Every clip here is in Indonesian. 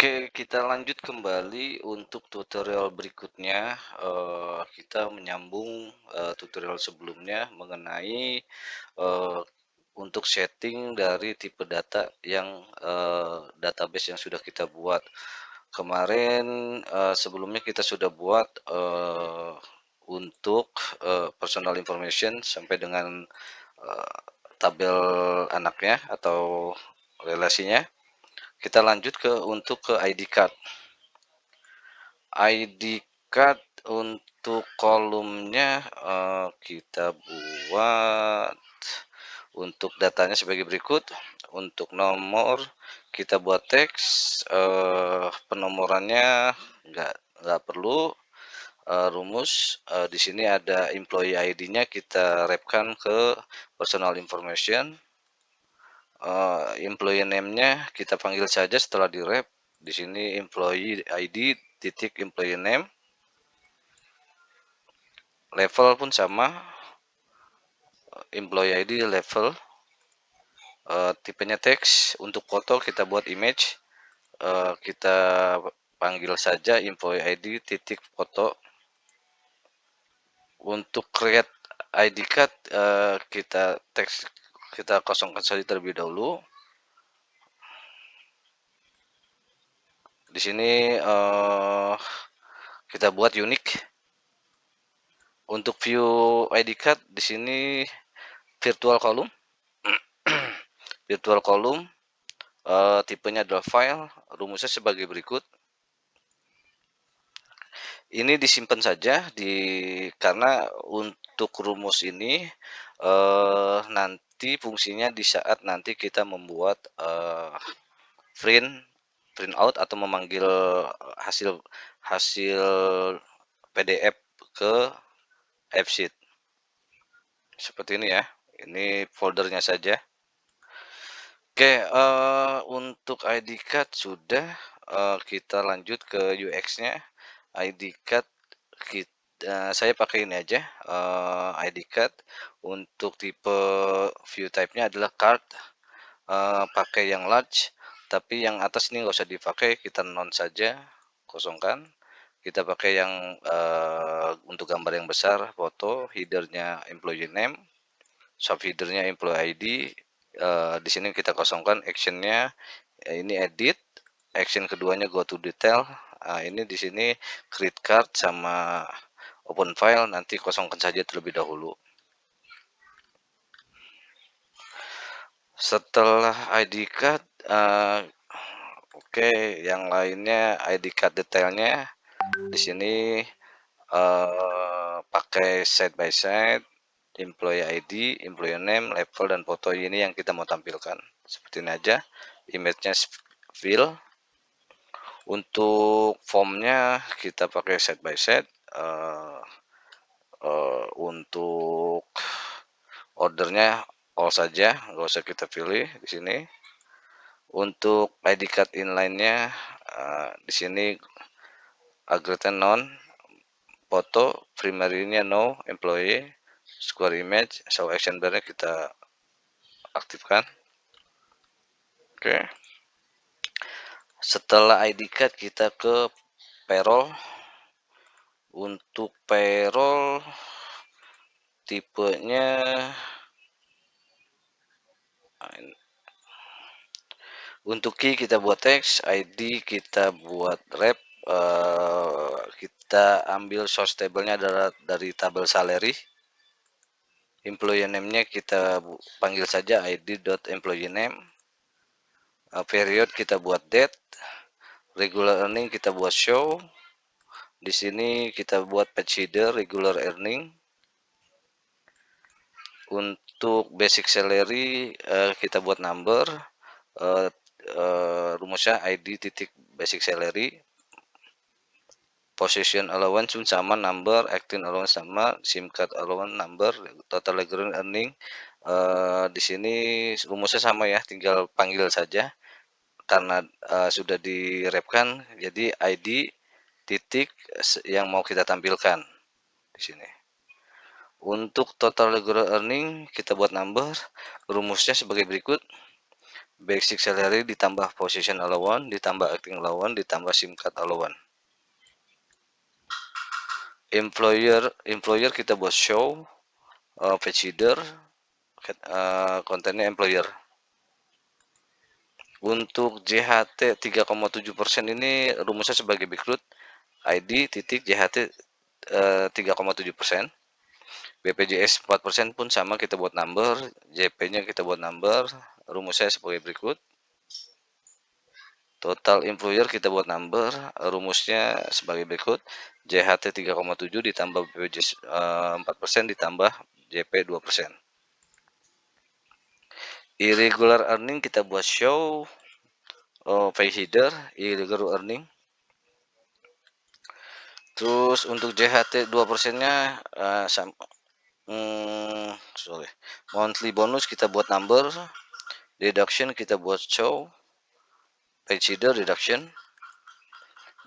Oke, kita lanjut kembali untuk tutorial berikutnya. Kita menyambung tutorial sebelumnya mengenai eh, untuk setting dari tipe data yang database yang sudah kita buat. Kemarin sebelumnya kita sudah buat untuk personal information sampai dengan eh, tabel anaknya atau relasinya. Kita lanjut ke ID card. ID card untuk kolomnya kita buat untuk datanya sebagai berikut. Untuk nomor kita buat teks, penomorannya nggak perlu. Rumus di sini ada employee ID-nya kita repkan ke personal information. Employee name-nya kita panggil saja setelah di rep. Di sini employee ID titik employee name. Level pun sama, employee ID level. Tipenya teks. Untuk foto kita buat image. Kita panggil saja employee ID titik foto. Untuk create ID card kita teks, kita kosongkan saja terlebih dahulu. Di sini kita buat unique. Untuk view ID card di sini virtual column. Virtual column tipenya adalah file. Rumusnya sebagai berikut. Ini disimpan saja karena untuk rumus ini nanti fungsinya di saat nanti kita membuat print print out atau memanggil hasil hasil PDF ke F-sheet. Seperti ini ya. Ini foldernya saja. Oke, untuk ID card sudah. Kita lanjut ke UX-nya. ID card saya pakai ini aja. ID card untuk tipe view type-nya adalah card. Pakai yang large, tapi yang atas ini nggak usah dipakai, kita non saja, kosongkan. Kita pakai yang untuk gambar yang besar, foto, header-nya employee name, subheader-nya employee ID. Di sini kita kosongkan. Action-nya ini edit, action keduanya go to detail. Ini di sini create card sama open file, nanti kosongkan saja terlebih dahulu. Setelah ID card, oke, yang lainnya ID card detailnya di sini pakai side by side, employee ID, employee name, level, dan foto. Ini yang kita mau tampilkan. Seperti ini aja. Image-nya fill. Untuk formnya kita pakai side by side. Untuk ordernya all saja, nggak usah kita pilih di sini. Untuk ID card inline-nya di sini aggregate non, foto primary-nya no, employee, square image, show action bar-nya kita aktifkan. Oke. Setelah ID card kita ke payroll. Untuk payroll tipenya untuk key kita buat teks, ID kita buat rep, kita ambil source table-nya dari tabel salary. Employee name-nya kita panggil saja id.employee name. Period kita buat date. Regular earning kita buat show. Di sini kita buat page header regular earning. Untuk basic salary kita buat number. Rumusnya id titik basic salary. Position allowance pun sama, number, acting allowance sama, SIM card allowance number, total regular earning. Di sini rumusnya sama ya, tinggal panggil saja karena sudah direpkan. Jadi ID titik yang mau kita tampilkan di sini. Untuk total regular earning kita buat number, rumusnya sebagai berikut. Basic salary ditambah position allowance, ditambah acting allowance, ditambah SIM card allowance. Employer kita buat show, page header, kontennya employer. Untuk JHT 3,7% ini rumusnya sebagai berikut: ID titik JHT 3,7%, BPJS 4% pun sama, kita buat number, JP-nya kita buat number, rumusnya sebagai berikut: total employer kita buat number, rumusnya sebagai berikut: JHT 3,7 ditambah BPJS 4% ditambah JP 2%. Irregular earning kita buat show, pay header, irregular earning. Terus untuk JHT 2%-nya monthly bonus kita buat number, deduction kita buat show, page header deduction,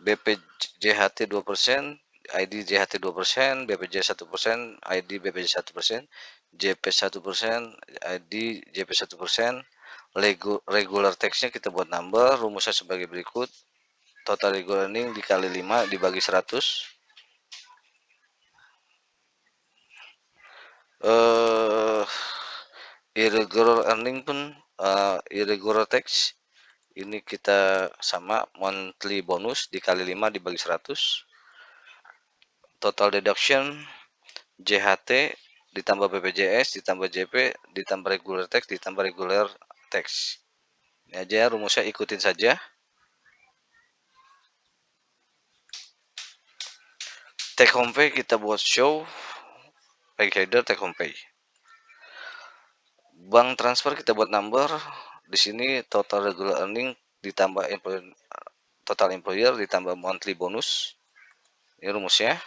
BPJHT 2%, ID JHT 2%, BPJ 1%, ID BPJ 1%, JP 1%, ID JP 1%. Regular tax-nya kita buat number, rumusnya sebagai berikut: total regular earning dikali 5 dibagi 100. Irregular earning pun irregular tax ini kita sama, monthly bonus dikali 5 dibagi 100. Total deduction JHT ditambah BPJS ditambah JP ditambah regular tax ditambah regular tax. Ini aja rumusnya, ikutin saja. Take home pay kita buat show, pay header take home pay. Bank transfer kita buat number, di sini total regular earning ditambah total employer ditambah monthly bonus. Ini rumusnya.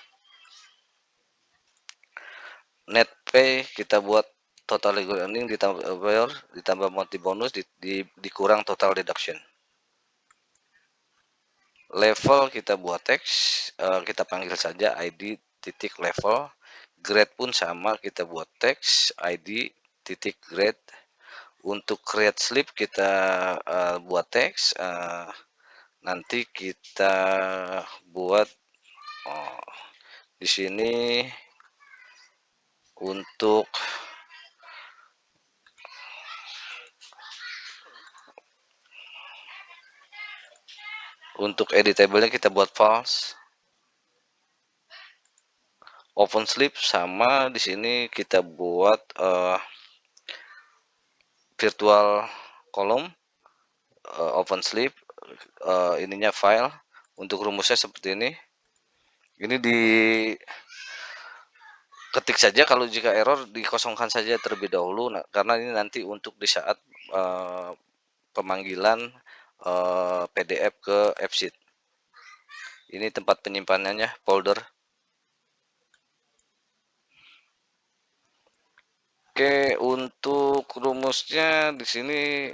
Net pay kita buat total regular earning ditambah employer ditambah monthly bonus dikurang total deduction. Level kita buat teks, kita panggil saja ID titik level. Grade pun sama, kita buat teks ID titik grade. Untuk create slip kita buat teks, nanti kita buat di sini untuk editable-nya kita buat false. Open slip sama, di sini kita buat virtual column, open slip, ininya file. Untuk rumusnya seperti ini. Ini diketik saja, kalau jika error dikosongkan saja terlebih dahulu, karena ini nanti untuk di saat pemanggilan PDF ke F-sheet. Ini tempat penyimpanannya, folder. Oke, untuk rumusnya di sini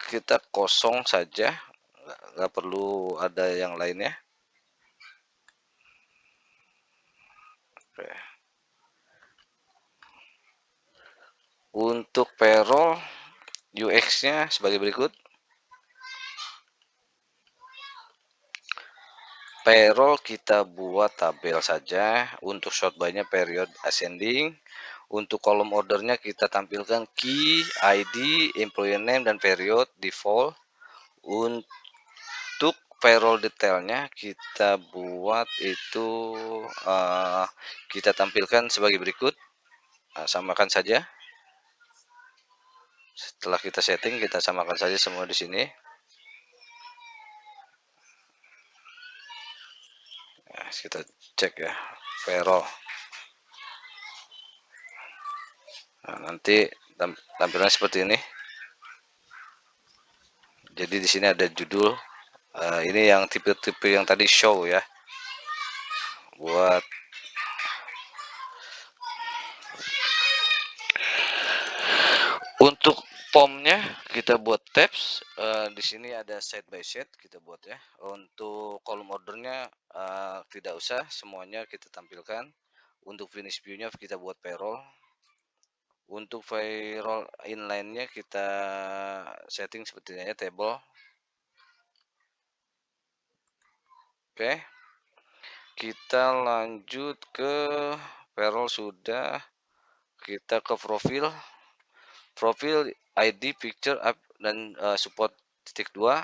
kita kosong saja, nggak perlu ada yang lainnya. Oke. Untuk payroll UX-nya sebagai berikut. Payroll kita buat tabel saja. Untuk short by-nya period ascending. Untuk kolom ordernya kita tampilkan key, ID, employee name, dan period default. Untuk payroll detailnya kita buat itu, kita tampilkan sebagai berikut. Samakan saja. Setelah kita setting, kita samakan saja semua di sini. Nah, kita cek ya, payroll. Nah, nanti tampilannya seperti ini. Jadi di sini ada judul. Ini yang tipe-tipe yang tadi show ya. Buat untuk formnya kita buat tabs. Di sini ada side by side kita buat ya. Untuk kolom ordernya tidak usah, semuanya kita tampilkan. Untuk finish view-nya kita buat payroll. Untuk firewall inline-nya kita setting seperti ini ya, table. Oke, kita lanjut ke firewall sudah, kita ke profil. Profil ID, picture, app, dan support titik 2.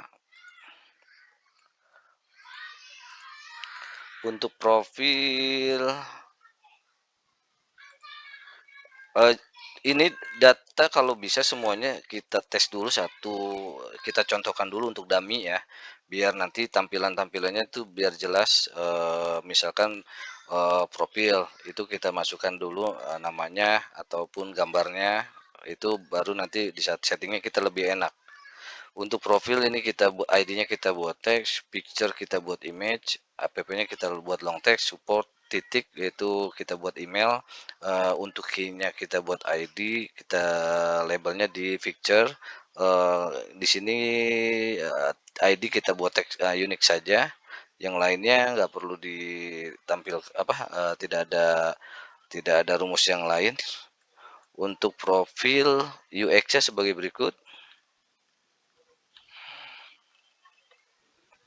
Untuk profil eh, ini data kalau bisa semuanya kita tes dulu satu, kita contohkan dulu untuk dummy ya, biar nanti tampilannya itu biar jelas. Misalkan profil itu kita masukkan dulu namanya ataupun gambarnya, itu baru nanti di saat settingnya kita lebih enak. Untuk profil ini kita ID-nya kita buat teks, picture kita buat image, app-nya kita buat long text, support titik yaitu kita buat email, untuk key-nya kita buat ID, kita labelnya di picture. Di sini ID kita buat teks unik saja, yang lainnya nggak perlu ditampil apa, tidak ada rumus yang lain. Untuk profil UX-nya sebagai berikut.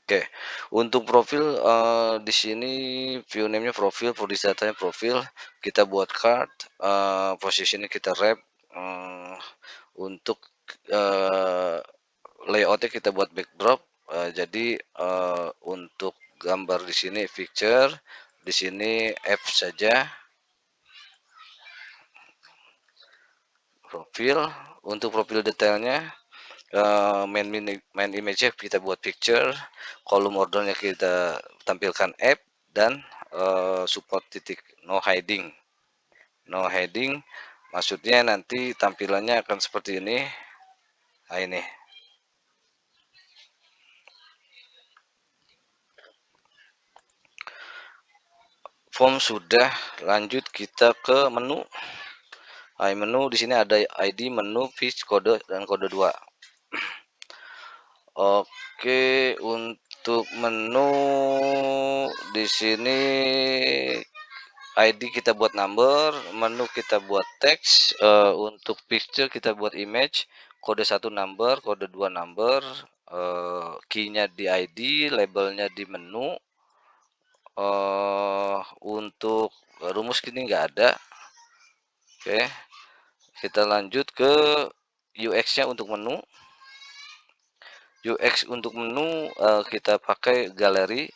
Oke, untuk profil di sini view name-nya profil, produce datanya profil, kita buat card, positionnya kita wrap, untuk uh, layoutnya kita buat backdrop. Jadi untuk gambar di sini picture, di sini app saja, profil. Untuk profil detailnya main image kita buat picture, kolom ordernya kita tampilkan app, dan support titik no hiding maksudnya nanti tampilannya akan seperti ini. Nah, ini form sudah, lanjut kita ke menu. Menu di sini ada ID, menu, fish, kode, dan kode 2. Oke, untuk menu di sini ID kita buat number, menu kita buat teks, untuk picture kita buat image, kode 1 number, kode 2 number, key-nya di ID, labelnya di menu. Untuk rumus kini nggak ada. Oke, kita lanjut ke UX-nya untuk menu. UX untuk menu kita pakai galeri,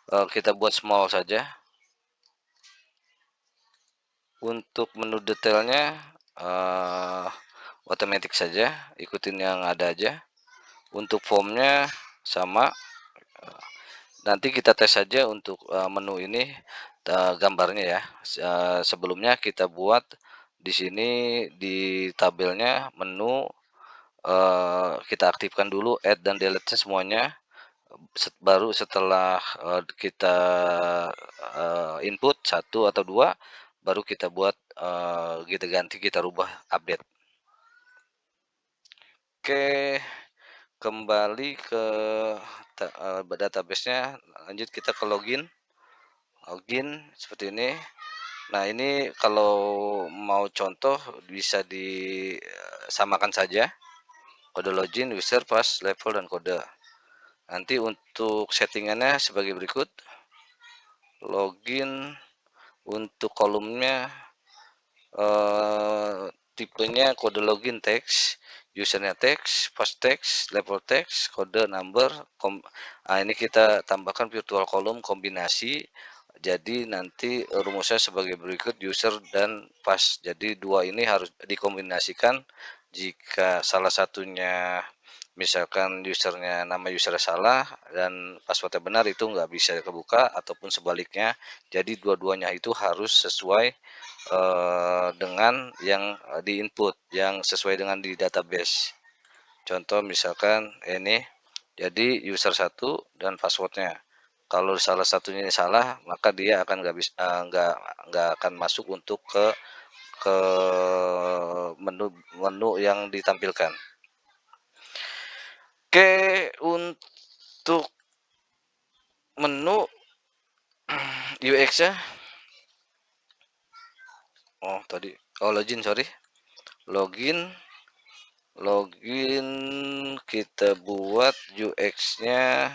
kita buat small saja. Untuk menu detailnya otomatis saja, ikutin yang ada aja. Untuk formnya sama, nanti kita tes saja untuk menu ini gambarnya ya. Sebelumnya kita buat di sini di tabelnya menu, kita aktifkan dulu add dan delete semuanya. Baru setelah kita input 1 atau 2, baru kita buat, kita ganti, kita rubah, update. Oke, kembali ke database-nya, lanjut kita ke login seperti ini. Nah, ini kalau mau contoh bisa disamakan saja, kode login, user, pass, level, dan kode. Nanti untuk settingannya sebagai berikut. Login untuk kolomnya tipenya kode login teks, usernya teks, post teks, level teks, kode number. Ini kita tambahkan virtual column kombinasi. Jadi nanti rumusnya sebagai berikut, user dan pass. Jadi dua ini harus dikombinasikan. Jika salah satunya misalkan usernya, nama user salah dan passwordnya benar, itu nggak bisa kebuka, ataupun sebaliknya. Jadi dua-duanya itu harus sesuai dengan yang di input, yang sesuai dengan di database. Contoh misalkan ini, jadi user 1 dan passwordnya. Kalau salah satunya salah, maka dia akan nggak bisa, nggak akan masuk untuk ke menu menu yang ditampilkan. Oke, untuk menu UX-nya, login, sorry. login login kita buat UX-nya.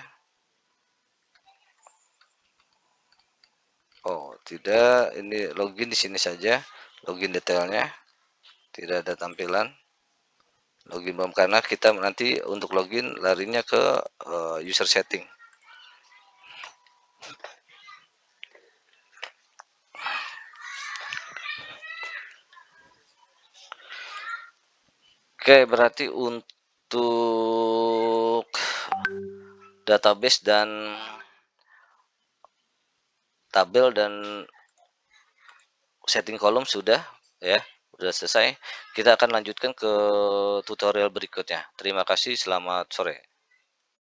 Oh, tidak, ini login di sini saja. Login detailnya tidak ada tampilan. Login belum, karena kita nanti untuk login larinya ke user setting. Oke, berarti untuk database dan tabel dan setting kolom sudah ya, sudah selesai. Kita akan lanjutkan ke tutorial berikutnya. Terima kasih, selamat sore.